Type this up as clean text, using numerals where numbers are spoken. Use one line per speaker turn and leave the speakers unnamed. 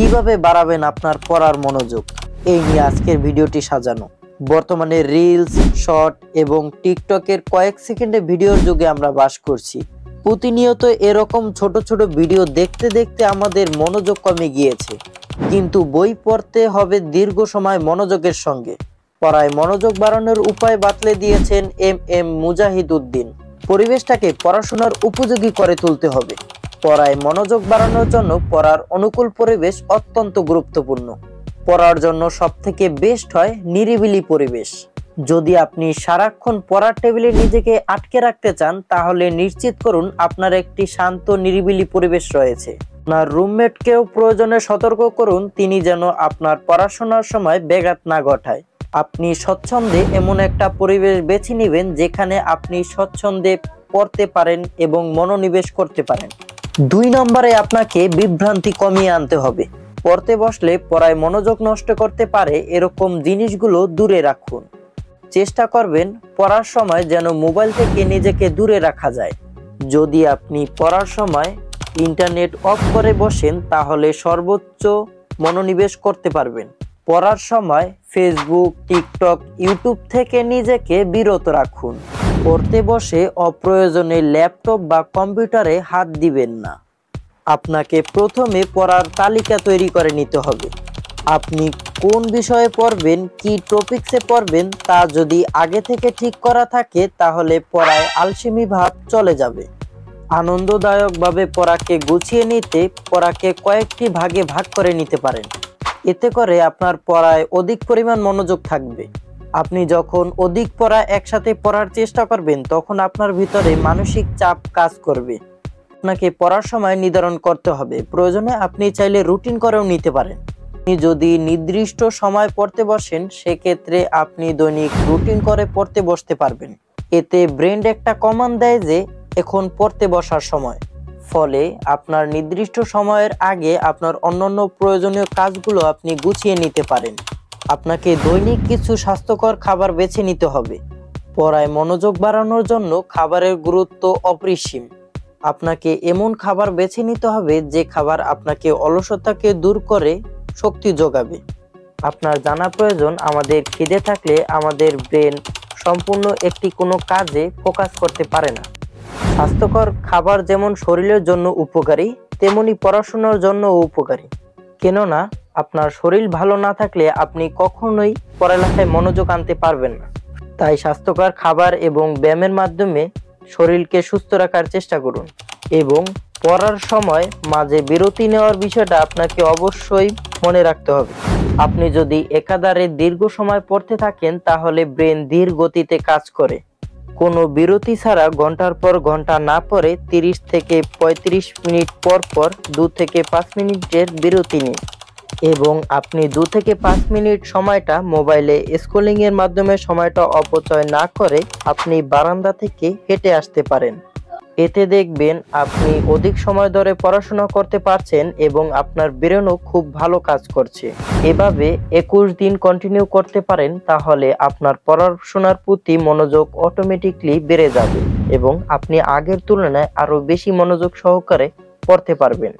কিভাবে বাড়াবেন আপনার পড়ার মনোযোগ, এই নিয়ে আজকের ভিডিওটি সাজানো। বর্তমানে রিলস, শর্ট এবং টিকটকের কয়েক সেকেন্ডের ভিডিওর যুগে আমরা বাস করছি। প্রতিনিয়ত এরকম ছোট ছোট ভিডিও দেখতে দেখতে আমাদের মনোযোগ কমে গিয়েছে। কিন্তু বই পড়তে হবে দীর্ঘ সময় মনোযোগের সঙ্গে। পড়ায় মনোযোগ বাড়ানোর উপায় বাতলে দিয়েছেন এম মুজাহিদ উদ্দিন। পরিবেশটাকে পড়াশোনার উপযোগী করে তুলতে হবে। পড়ায় মনোযোগ বাড়ানোর জন্য পড়ার অনুকূল পরিবেশ অত্যন্ত গুরুত্বপূর্ণ। পড়ার জন্য সবথেকে বেস্ট হয় নিরিবিলি পরিবেশ। যদি আপনি সারাক্ষণ পড়ার টেবিলে নিজেকে আটকে রাখতে চান, তাহলে নিশ্চিত করুন আপনার একটি শান্ত নিরিবিলি পরিবেশ রয়েছে। আপনার রুমমেটকেও প্রয়োজনে সতর্ক করুন, তিনি যেন আপনার পড়াশোনার সময় ব্যাঘাত না ঘটায়। আপনি স্বচ্ছন্দে এমন একটা পরিবেশ বেছে নেবেন যেখানে আপনি স্বচ্ছন্দে পড়তে পারেন এবং মনোনিবেশ করতে পারেন। 2 নম্বরে আপনাকে বিভ্রান্তি কমিয়ে আনতে হবে। পড়তে বসলে পড়ায় মনোযোগ নষ্ট করতে পারে এরকম জিনিসগুলো দূরে রাখুন। চেষ্টা করবেন পড়ার সময় যেন মোবাইল থেকে নিজেকে দূরে রাখা যায়। যদি আপনি পড়ার সময় ইন্টারনেট অফ করে বসেন, তাহলে সর্বোচ্চ মনোনিবেশ করতে পারবেন। পড়ার সময় ফেসবুক, টিকটক, ইউটিউব থেকে নিজেকে বিরত রাখুন। পড়তে বসে অপ্রয়োজনে ল্যাপটপ বা কম্পিউটারে হাত দিবেন না। আপনাকে প্রথমে পড়ার তালিকা তৈরি করে নিতে হবে। আপনি কোন বিষয়ে পড়বেন, কি টপিকসে পড়বেন, তা যদি আগে থেকে ঠিক করা থাকে, তাহলে পড়ায় আলসেমি ভাব চলে যাবে। আনন্দদায়কভাবে পড়াকে গুছিয়ে নিতে পড়াকে কয়েকটি ভাগে ভাগ করে নিতে পারেন। এতে করে আপনার পড়ায় অধিক পরিমাণ মনোযোগ থাকবে। আপনি যখন অধিক পড়া একসাথে পড়ার চেষ্টা করবেন, তখন আপনার ভিতরে মানসিক চাপ কাজ করবে। আপনাকে পড়ার সময় নির্ধারণ করতে হবে। প্রয়োজনে আপনি চাইলে রুটিন করেও নিতে পারেন। আপনি যদি নির্দিষ্ট সময় পড়তে বসেন, সেক্ষেত্রে আপনি দৈনিক রুটিন করে পড়তে বসতে পারবেন। এতে ব্রেন একটা কমান্ড দেয় যে এখন পড়তে বসার সময়। ফলে আপনার নির্দিষ্ট সময়ের আগে আপনার অন্যান্য প্রয়োজনীয় কাজগুলো আপনি গুছিয়ে নিতে পারেন। আপনাকে দৈনিক কিছু স্বাস্থ্যকর খাবার বেছে নিতে হবে। পড়ায় মনোযোগ বাড়ানোর জন্য খাবারের গুরুত্ব অপরিসীম। আপনাকে এমন খাবার বেছে নিতে হবে যে খাবার আপনাকে অলসতাকে দূর করে শক্তি যোগাবে। আপনার জানা প্রয়োজন, আমাদের খিদে থাকলে আমাদের ব্রেন সম্পূর্ণ একটি কোনো কাজে ফোকাস করতে পারে না। স্বাস্থ্যকর খাবার যেমন শরীরের জন্য উপকারী, তেমনি পড়াশোনার জন্য উপকারী। কেননা আপনার শরীর ভালো না থাকলে আপনি কখনোই পড়ালেখায় মনোযোগ আনতে পারবেন না। তাই স্বাস্থ্যকর খাবার এবং ব্যায়ামের মাধ্যমে শরীরকে সুস্থ রাখার চেষ্টা করুন। এবং পড়ার সময় মাঝে বিরতি নেওয়ার বিষয়টা আপনাকে অবশ্যই মনে রাখতে হবে। আপনি যদি একাধারে দীর্ঘ সময় পড়তে থাকেন, তাহলে ব্রেন ধীর গতিতে কাজ করে। কোনো বিরতি ছাড়া ঘন্টার পর ঘন্টা না পড়ে 30 থেকে 35 মিনিট পর পর 2 থেকে 5 মিনিটের বিরতি নিন। এবং আপনি 2 থেকে 5 মিনিট সময়টা মোবাইলে স্ক্রলিং এর মাধ্যমে সময়টা অপচয় না করে আপনি বারান্দা থেকে হেঁটে আসতে পারেন। এতে দেখবেন আপনি অধিক সময় ধরে পড়াশোনা করতে পারছেন এবং আপনার ব্রেনও খুব ভালো কাজ করছে। এভাবে 21 দিন কন্টিনিউ করতে পারেন, তাহলে আপনার পড়াশোনার প্রতি মনোযোগ অটোমেটিকলি বেড়ে যাবে এবং আপনি আগের তুলনায় আরো বেশি মনোযোগ সহকারে পড়তে পারবেন।